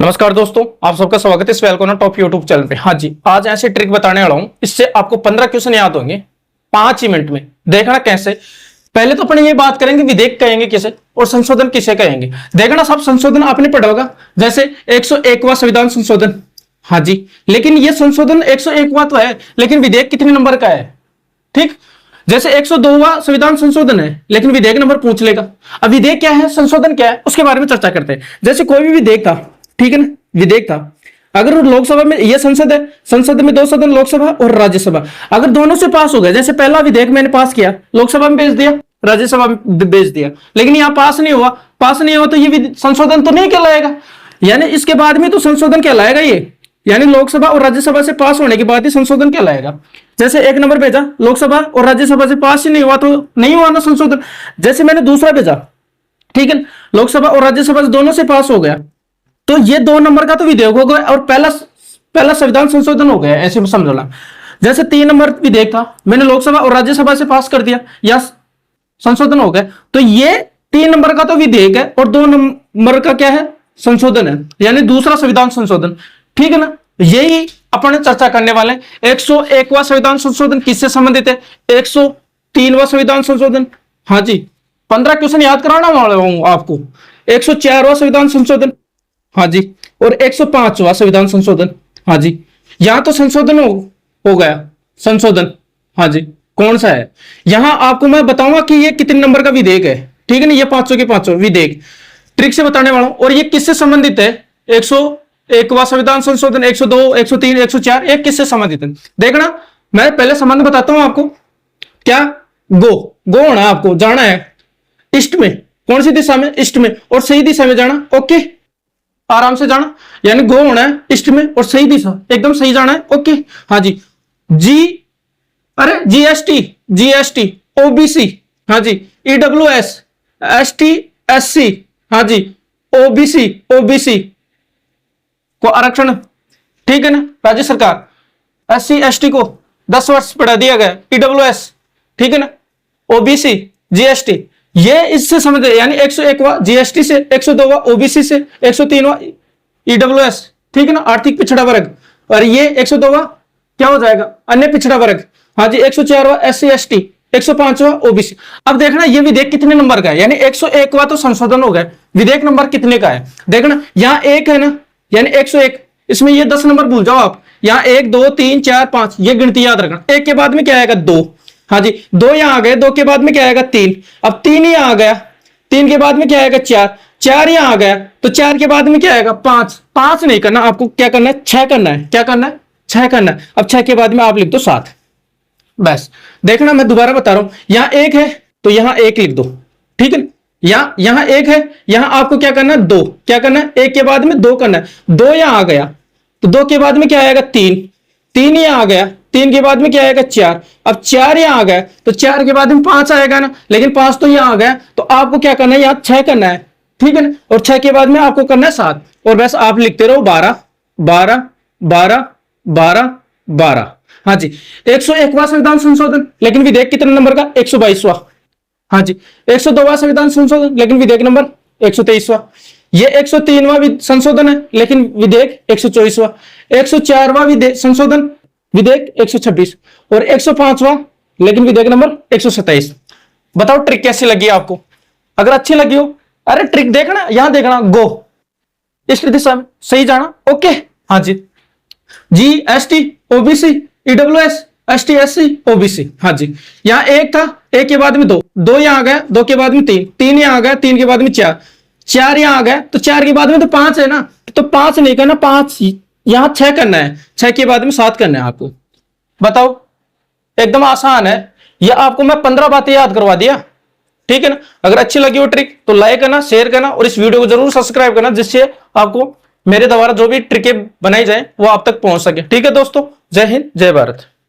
नमस्कार दोस्तों, आप सबका स्वागत है इस वेलकॉन टॉप यूट्यूब चैनल पे। हाँ जी, आज ऐसे ट्रिक बताने वाला हूं, इससे आपको 15 क्वेश्चन याद होंगे 5 ही मिनट में। देखना कैसे। पहले तो अपन ये बात करेंगे विधेयक कहेंगे किसे और संशोधन किसे कहेंगे। देखना सब संशोधन आपने पढ़ा होगा, जैसे 101वां संविधान संशोधन। हाँ जी, लेकिन ये संशोधन 101वां तो है, लेकिन विधेयक कितने नंबर का है। ठीक, जैसे 102वां संविधान संशोधन है, लेकिन विधेयक नंबर पूछ लेगा। अब विधेयक क्या है, संशोधन क्या है, उसके बारे में चर्चा करते हैं। जैसे कोई भी विधेयक था, ठीक है ना, विधेयक था, अगर लोकसभा में, यह संसद है, संसद में 2 सदन, लोकसभा और राज्यसभा, अगर दोनों से पास हो गया, जैसे पहला विधेयक मैंने पास किया, लोकसभा में भेज दिया, राज्यसभा में भेज दिया, लेकिन यहां पास नहीं हुआ तो ये संशोधन तो नहीं कहलाएगा। यानी इसके बाद में तो संशोधन कहलाएगा ये, यानी लोकसभा और राज्यसभा से पास होने के बाद ही संशोधन कहलाएगा। जैसे 1 नंबर भेजा, लोकसभा और राज्यसभा से पास ही नहीं हुआ तो नहीं हुआ ना संशोधन। जैसे मैंने दूसरा भेजा, ठीक है, लोकसभा और राज्यसभा से दोनों से पास हो गया, तो ये 2 नंबर का तो विधेयक हो गया और पहला संविधान संशोधन हो गया, ऐसे समझना। जैसे 3 नंबर विधेयक था, मैंने लोकसभा और राज्यसभा से पास कर दिया या संशोधन हो गया, तो ये 3 नंबर का तो विधेयक है और 2 नंबर का क्या है, संशोधन है, यानी दूसरा संविधान संशोधन। ठीक है ना, यही अपन चर्चा करने वाले हैं। 101वां संविधान संशोधन किससे संबंधित है, 103वां संविधान संशोधन। हाँ जी, 15 क्वेश्चन याद कराना वाला हूं आपको। 104वां संविधान संशोधन, हाँ जी, और 105वां संविधान संशोधन। हाँ जी, यहां तो संशोधन हो गया संशोधन। हाँ जी, कौन सा है, यहां आपको मैं बताऊंगा कि ये कितने नंबर का विधेयक है। ठीक है ना, ये 500 के 500 विधेयक ट्रिक से बताने वाला हूं। और ये किससे संबंधित है, 101वां संविधान संशोधन, 102, 103, 104, ये किससे संबंधित है। देखना, मैं पहले संबंध बताता हूं आपको। क्या, गो होना है, आपको जाना है ईस्ट में। कौन सी दिशा में, ईस्ट में, और सही दिशा में जाना। ओके, आराम से जाना, यानी गो होना है ईस्ट में और सही दिशा, एकदम सही जाना है। ओके, हाँ जी, जीएसटी, ओबीसी, हाँ जी, ईडब्ल्यूएस, एसटी, एससी, हाँ जी, ओबीसी को आरक्षण, ठीक है ना, राज्य सरकार, एससी एसटी को 10 वर्ष बढ़ा दिया गया, ईडब्ल्यूएस, ठीक है ना, ओबीसी, जीएसटी, ये इससे समझ, यानी 101वां जीएसटी से, 102वां ओबीसी से, 103वां ईडब्ल्यूएस, ठीक है ना, आर्थिक पिछड़ा वर्ग, और ये 102वां क्या हो जाएगा, अन्य पिछड़ा वर्ग। हाँ जी, 104वां एससी एसटी, 105वां ओबीसी। अब देखना ये विधेयक कितने नंबर का है, यानी 101वां तो संशोधन हो गया, विधेयक नंबर कितने का है। देखना, यहां 1 है ना, यानी 101, इसमें ये 10 नंबर भूल जाओ आप। यहां 1 2 3 4 5, ये गिनती याद रखना। 1 के बाद में क्या आएगा, 2। हाँ जी, 2 यहां आ गए, 2 के बाद में क्या आएगा, 3। अब 3 ही आ गया, 3 के बाद में क्या आएगा, 4 यहां आ गया, तो 4 के बाद में क्या आएगा, 5 नहीं करना, आपको क्या करना है, 6 करना है। क्या करना है, 6 करना है। अब 6 के बाद में आप लिख दो 7, बस। देखना, मैं दोबारा बता रहा हूं, यहां 1 है तो यहां 1 लिख दो, ठीक है। यहां 1 है, यहां आपको क्या करना है, 2। क्या करना है, 1 के बाद में 2 करना है। 2 यहां आ गया, तो 2 के बाद में क्या आएगा, 3 यहां आ गया, 3 के बाद में क्या आएगा, 4। अब 4 यहां आ गया, तो 4 के बाद में 5 आएगा ना, लेकिन 5 तो यहां आ गया, तो आपको क्या करना है, यहां 6 करना है, ठीक है ना, और 6 के बाद में आपको करना है 7, और बस आप लिखते रहो 12 12 12 12 12। हाँ जी, 101वां संविधान संशोधन, लेकिन विधेयक कितने नंबर का, 122वां। हाँ जी, 102वां संविधान संशोधन, लेकिन विधेयक नंबर 123वां। ये 103वां संशोधन है, लेकिन विधेयक 124वां। 104वां संशोधन, विधेयक 126, और 105वां, लेकिन विधेयक नंबर 127। बताओ ट्रिक कैसी लगी आपको। अगर अच्छी लगी हो, अरे ट्रिक देखना, यहां देखना, गो इस दिशा में, सही जाना। ओके, हाँ जी, GST, OBC, EWS, ST SC, OBC. हाँ जी, यहां 1 था, 1 के बाद में 2 यहां आ गया, 2 के बाद में 3 यहां आ गया, 3 के बाद में 4 यहां आ गया, तो 4 के बाद में तो 5 है ना, तो 5 नहीं करना, 5 यहां 6 करना है, 6 के बाद में 7 करना है आपको। बताओ, एकदम आसान है, यह आपको मैं 15 बातें याद करवा दिया, ठीक है ना। अगर अच्छी लगी हो ट्रिक तो लाइक करना, शेयर करना, और इस वीडियो को जरूर सब्सक्राइब करना, जिससे आपको मेरे द्वारा जो भी ट्रिकें बनाई जाए वो आप तक पहुंच सके। ठीक है दोस्तों, जय हिंद, जय भारत।